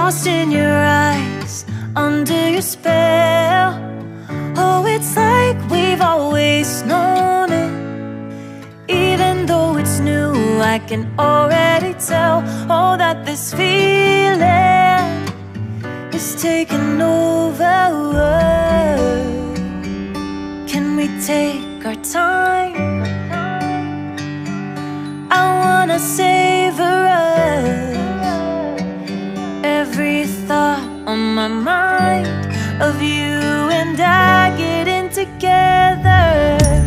lost in your eyes, under your spell. Oh, it's like we've always known it. Even though it's new, I can already tell. Oh, that this feeling is taking over. Can we take our time? I wanna savor us. Every thought on my mind of you and I getting together.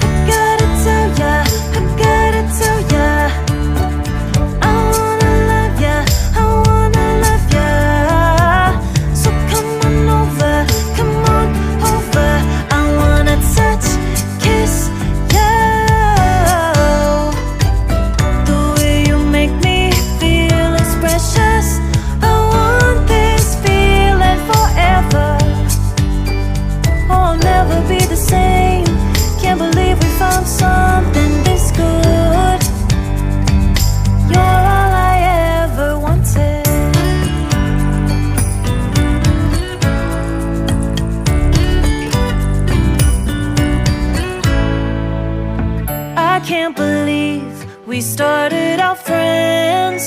I gotta tell ya, I gotta tell ya, I wanna love ya, I wanna love ya. So come on over, come on over. I wanna touch, kiss ya. The way you make me feel is precious. I want this feeling forever. Oh, I'll never be the same. Can't believe we found something this good. You're all I ever wanted. I can't believe we started out friends.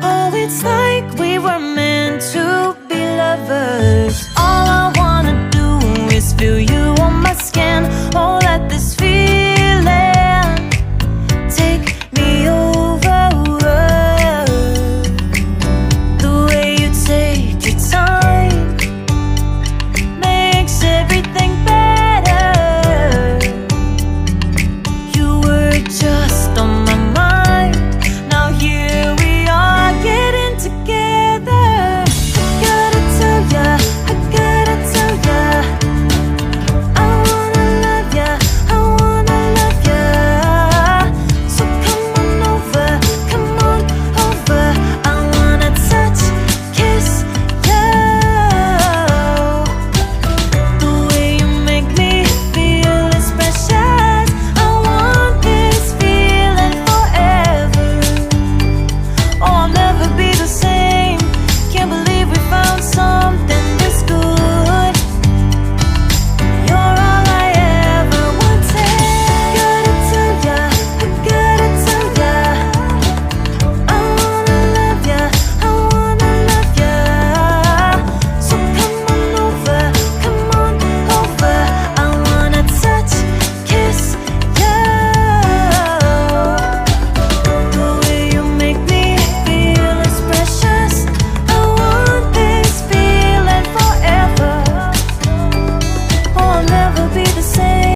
Oh, it's like we were meant to be lovers.